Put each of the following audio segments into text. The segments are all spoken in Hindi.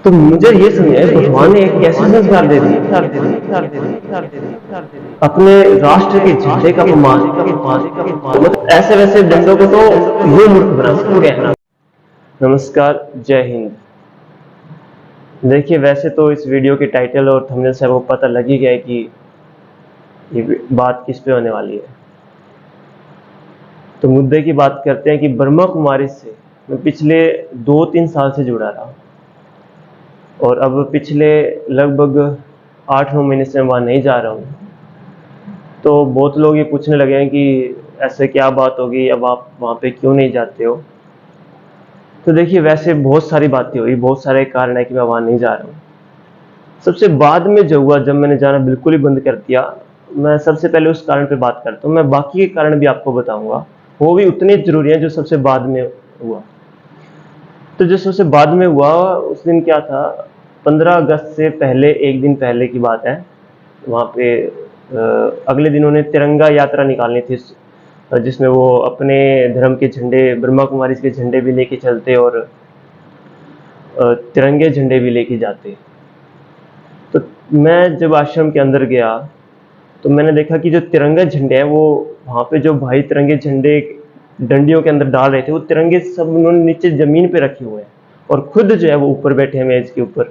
तो मुझे ये समझाए भगवान ने एक कैसे संस्कार दे दिए अपने राष्ट्र के झंडे का अपमान। मतलब ऐसे वैसे बंदों को तो ये मूर्ख बना सकते हैं। नमस्कार, जय हिंद। देखिए, वैसे तो इस वीडियो के टाइटल और थंबनेल से आपको पता लग ही गया है कि ये बात किस पे होने वाली है। तो मुद्दे की बात करते हैं कि ब्रह्मा कुमारी से मैं पिछले 2-3 साल से जुड़ा रहा और अब पिछले लगभग 8-9 महीने से मैं वहाँ नहीं जा रहा हूँ। तो बहुत लोग ये पूछने लगे हैं कि ऐसे क्या बात होगी, अब आप वहाँ पे क्यों नहीं जाते हो। तो देखिए, वैसे बहुत सारी बातें हुई, बहुत सारे कारण है कि मैं वहाँ नहीं जा रहा हूँ। सबसे बाद में जो हुआ, जब मैंने जाना बिल्कुल ही बंद कर दिया, मैं सबसे पहले उस कारण पे बात करता हूँ। मैं बाकी के कारण भी आपको बताऊंगा, वो भी उतने जरूरी हैं जो सबसे बाद में हुआ। तो जो सबसे बाद में हुआ उस दिन क्या था, 15 अगस्त से पहले एक दिन पहले की बात है। वहाँ पे अगले दिन उन्हें तिरंगा यात्रा निकालनी थी, जिसमें वो अपने धर्म के झंडे, ब्रह्मा कुमारी के झंडे भी लेके चलते और तिरंगे झंडे भी लेके जाते। तो मैं जब आश्रम के अंदर गया तो मैंने देखा कि जो तिरंगे झंडे हैं, वो वहाँ पे जो भाई तिरंगे झंडे डंडियों के अंदर डाल रहे थे, वो तिरंगे सब उन्होंने नीचे जमीन पे रखे हुए हैं और खुद जो है वो ऊपर बैठे हैं मेज के ऊपर।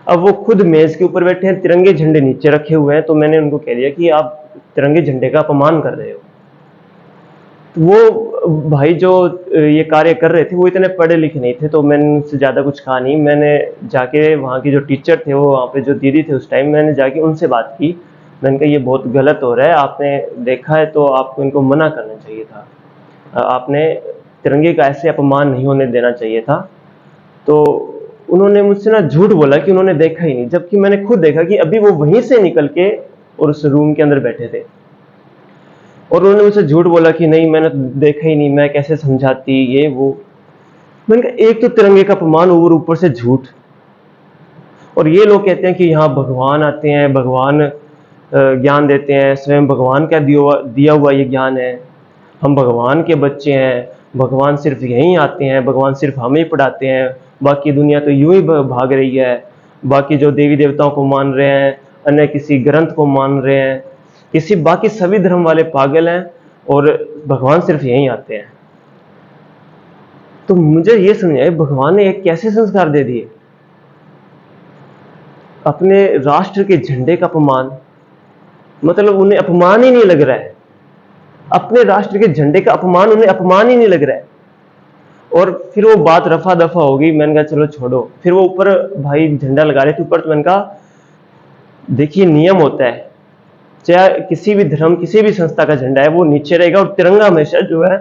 अब वो खुद मेज के ऊपर बैठे हैं, तिरंगे झंडे नीचे रखे हुए हैं। तो मैंने उनको कह दिया कि आप तिरंगे झंडे का अपमान कर रहे हो। तो वो भाई जो ये कार्य कर रहे थे वो इतने पढ़े लिखे नहीं थे, तो मैंने उनसे ज़्यादा कुछ कहा नहीं। मैंने जाके वहाँ की जो टीचर थे, वो वहाँ पे जो दीदी थे उस टाइम, मैंने जाके उनसे बात की। मैंने कहा ये बहुत गलत हो रहा है, आपने देखा है तो आपको इनको मना करना चाहिए था। आपने तिरंगे का ऐसे अपमान नहीं होने देना चाहिए था। तो उन्होंने मुझसे ना झूठ बोला कि उन्होंने देखा ही नहीं, जबकि मैंने खुद देखा कि अभी वो वहीं से निकल के और उस रूम के अंदर बैठे थे। और उन्होंने मुझसे झूठ बोला कि नहीं मैंने तो देखा ही नहीं, मैं कैसे समझाती, ये वो। मैंने कहा एक तो तिरंगे का अपमान और ऊपर से झूठ। और ये लोग कहते हैं कि यहाँ भगवान आते हैं, भगवान ज्ञान देते हैं, स्वयं भगवान का दिया हुआ ये ज्ञान है, हम भगवान के बच्चे हैं, भगवान सिर्फ यहीं आते हैं, भगवान सिर्फ हमें ही पढ़ाते हैं, बाकी दुनिया तो यूं ही भाग रही है। बाकी जो देवी देवताओं को मान रहे हैं, अन्य किसी ग्रंथ को मान रहे हैं, किसी बाकी सभी धर्म वाले पागल हैं और भगवान सिर्फ यहीं आते हैं। तो मुझे ये समझाए भगवान ने एक कैसे संस्कार दे दिए, अपने राष्ट्र के झंडे का अपमान। मतलब उन्हें अपमान ही नहीं लग रहा है, अपने राष्ट्र के झंडे का अपमान उन्हें अपमान ही नहीं लग रहा है। और फिर वो बात रफा दफा हो गई। मैंने कहा चलो छोड़ो। फिर वो ऊपर भाई झंडा लगा रहे थे ऊपर, तो मैंने कहा देखिए नियम होता है, चाहे किसी भी धर्म किसी भी संस्था का झंडा है वो नीचे रहेगा और तिरंगा हमेशा जो है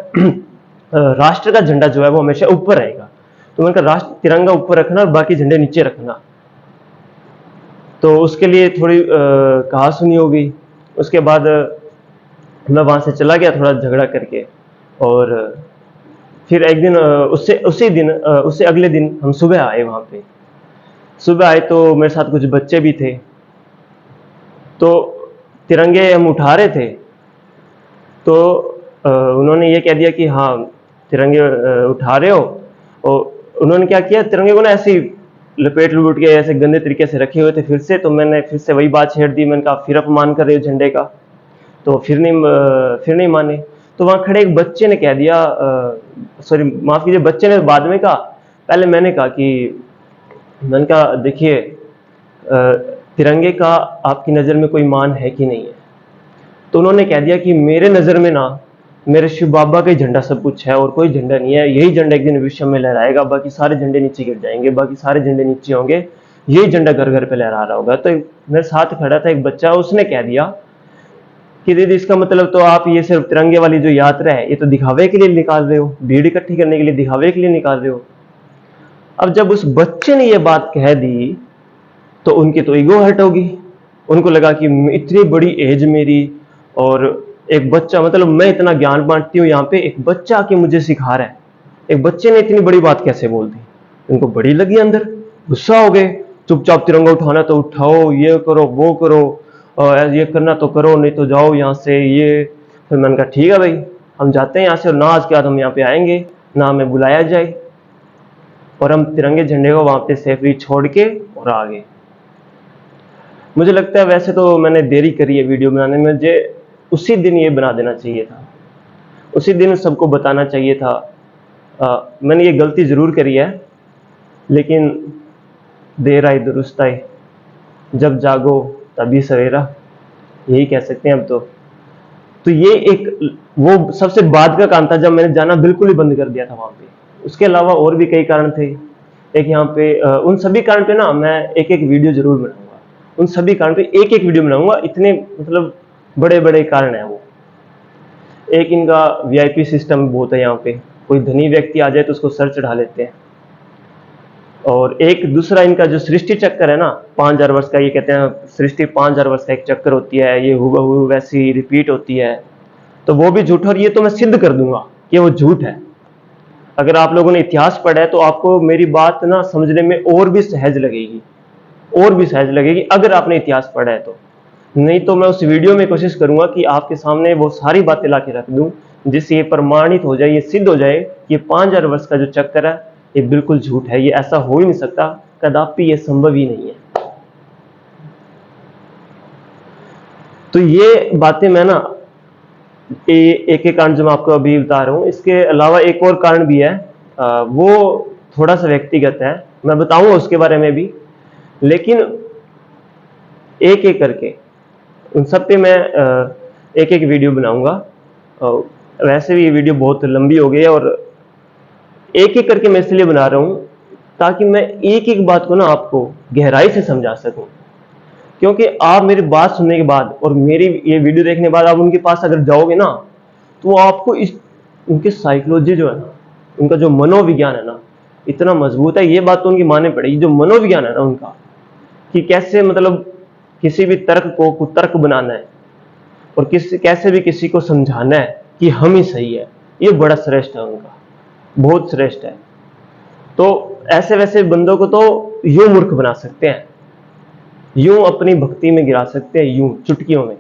राष्ट्र का झंडा जो है वो हमेशा ऊपर रहेगा। तो मैंने कहा राष्ट्र तिरंगा ऊपर रखना और बाकी झंडे नीचे रखना। तो उसके लिए थोड़ी कहा सुनी हो गई। उसके बाद मैं वहां से चला गया थोड़ा झगड़ा करके। और फिर एक दिन उससे अगले दिन हम सुबह आए। वहां पे सुबह आए तो मेरे साथ कुछ बच्चे भी थे। तो तिरंगे हम उठा रहे थे, तो उन्होंने ये कह दिया कि हाँ तिरंगे उठा रहे हो। और उन्होंने क्या किया, तिरंगे को ना ऐसे लपेट लुपेट के ऐसे गंदे तरीके से रखे हुए थे फिर से। तो मैंने फिर से वही बात छेड़ दी। मैंने कहा फिर अपमान कर रहे हो झंडे का। तो फिर नहीं माने। तो वहां खड़े एक बच्चे ने कह दिया, सॉरी माफ कीजिए, बच्चे ने बाद में कहा, पहले मैंने कहा कि मैंने कहा देखिए तिरंगे का आपकी नज़र में कोई मान है कि नहीं है। तो उन्होंने कह दिया कि मेरे नज़र में ना मेरे शिव बाबा का ही झंडा सब कुछ है और कोई झंडा नहीं है। यही झंडा एक दिन विश्व में लहराएगा, बाकी सारे झंडे नीचे गिर जाएंगे, बाकी सारे झंडे नीचे होंगे, यही झंडा घर घर पे लहरा रहा होगा। तो मेरे साथ खड़ा था एक बच्चा, उसने कह दिया कि दीदी इसका मतलब तो आप ये सिर्फ तिरंगे वाली जो यात्रा है ये तो दिखावे के लिए निकाल रहे हो, भीड़ इकट्ठी करने के लिए, दिखावे के लिए निकाल रहे हो। अब जब उस बच्चे ने ये बात कह दी तो उनकी तो ईगो हर्ट होगी। उनको लगा कि इतनी बड़ी एज मेरी और एक बच्चा, मतलब मैं इतना ज्ञान बांटती हूँ, यहाँ पे एक बच्चा आके मुझे सिखा रहा है, एक बच्चे ने इतनी बड़ी बात कैसे बोल दी। उनको बड़ी लगी, अंदर गुस्सा हो गए। चुपचाप तिरंगा उठाना तो उठाओ, ये करो वो करो, और ये करना तो करो, नहीं तो जाओ यहाँ से। ये फिर मैंने कहा ठीक है भाई, हम जाते हैं यहाँ से, और ना आज के बाद हम यहाँ पे आएंगे, ना हमें बुलाया जाए। और हम तिरंगे झंडे को वहां पे सेफली छोड़ के और आ गए। मुझे लगता है वैसे तो मैंने देरी करी है वीडियो बनाने में, मुझे उसी दिन ये बना देना चाहिए था, उसी दिन सबको बताना चाहिए था। मैंने ये गलती जरूर करी है, लेकिन देर आई दुरुस्त आई, जब जागो तभी सवेरा, यही कह सकते हैं अब तो ये एक वो सबसे बाद का काम था जब मैंने जाना बिल्कुल ही बंद कर दिया था वहां पे। उसके अलावा और भी कई कारण थे। एक यहाँ पे उन सभी कारण पे ना मैं एक एक वीडियो जरूर बनाऊंगा, उन सभी कारण पे एक एक वीडियो बनाऊंगा, इतने मतलब बड़े बड़े कारण है वो। एक इनका वीआईपी सिस्टम बहुत है यहाँ पे, कोई धनी व्यक्ति आ जाए तो उसको सर चढ़ा लेते हैं। और एक दूसरा इनका जो सृष्टि चक्कर है ना 5000 वर्ष का, ये कहते हैं सृष्टि 5000 वर्ष का एक चक्कर होती है, ये हुबहू वैसी रिपीट होती है, तो वो भी झूठ। और ये तो मैं सिद्ध कर दूंगा कि वो झूठ है। अगर आप लोगों ने इतिहास पढ़ा है तो आपको मेरी बात ना समझने में और भी सहज लगेगी, और भी सहज लगेगी अगर आपने इतिहास पढ़ा है तो। नहीं तो मैं उस वीडियो में कोशिश करूंगा कि आपके सामने वो सारी बातें ला के रख दूं जिससे ये प्रमाणित हो जाए, ये सिद्ध हो जाए कि 5000 वर्ष का जो चक्कर है ये बिल्कुल झूठ है, ये ऐसा हो ही नहीं सकता, कदापि ये संभव ही नहीं है। तो ये बातें मैं ना एक एक कारण जो मैं आपको अभी बता रहा हूं, इसके अलावा एक और कारण भी है, वो थोड़ा सा व्यक्तिगत है, मैं बताऊंगा उसके बारे में भी, लेकिन एक एक करके उन सब पे मैं एक एक वीडियो बनाऊंगा। वैसे भी ये वीडियो बहुत लंबी हो गई है और एक एक करके मैं इसलिए बना रहा हूं ताकि मैं एक एक बात को ना आपको गहराई से समझा सकूं। क्योंकि आप मेरी बात सुनने के बाद और मेरी ये वीडियो देखने के बाद आप उनके पास अगर जाओगे ना तो आपको इस उनकी साइकोलॉजी जो है ना, उनका जो मनोविज्ञान है ना इतना मजबूत है, ये बात तो उनकी माननी पड़ेगी। जो मनोविज्ञान है ना उनका, कि कैसे मतलब किसी भी तर्क को कुतर्क बनाना है और कैसे भी किसी को समझाना है कि हम ही सही है, ये बड़ा श्रेष्ठ है उनका, बहुत श्रेष्ठ है। तो ऐसे वैसे बंदों को तो यूं मूर्ख बना सकते हैं, यूं अपनी भक्ति में गिरा सकते हैं, यूं चुटकियों में।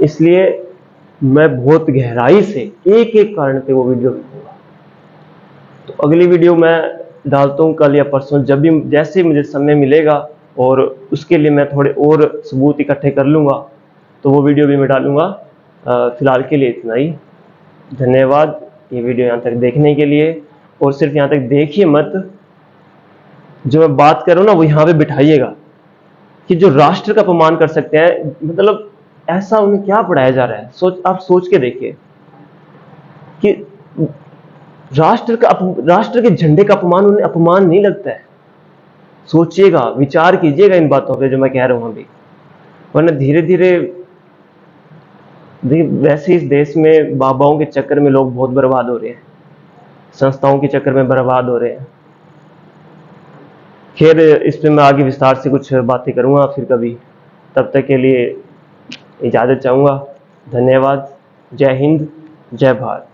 इसलिए मैं बहुत गहराई से एक एक कारण पे वो वीडियो बनाऊंगा। तो अगली वीडियो मैं डालता हूं कल या परसों, जब भी जैसे मुझे समय मिलेगा, और उसके लिए मैं थोड़े और सबूत इकट्ठे कर लूंगा तो वो वीडियो भी मैं डालूंगा। फिलहाल के लिए इतना ही। धन्यवाद ये वीडियो यहाँ तक देखने के लिए। और सिर्फ यहाँ तक देखिए मत, जो मैं बात कर रहा हूँ ना वो यहाँ पे बिठाइएगा कि जो राष्ट्र का अपमान कर सकते हैं, मतलब ऐसा उन्हें क्या पढ़ाया जा रहा है। आप सोच के देखिए कि राष्ट्र के झंडे का अपमान उन्हें अपमान नहीं लगता है। सोचिएगा, विचार कीजिएगा इन बातों पे जो मैं कह रहा हूं अभी, वरना धीरे धीरे वैसे इस देश में बाबाओं के चक्कर में लोग बहुत बर्बाद हो रहे हैं, संस्थाओं के चक्कर में बर्बाद हो रहे हैं। खैर इस पे मैं आगे विस्तार से कुछ बातें करूंगा फिर कभी, तब तक के लिए इजाजत चाहूंगा। धन्यवाद। जय हिंद, जय भारत।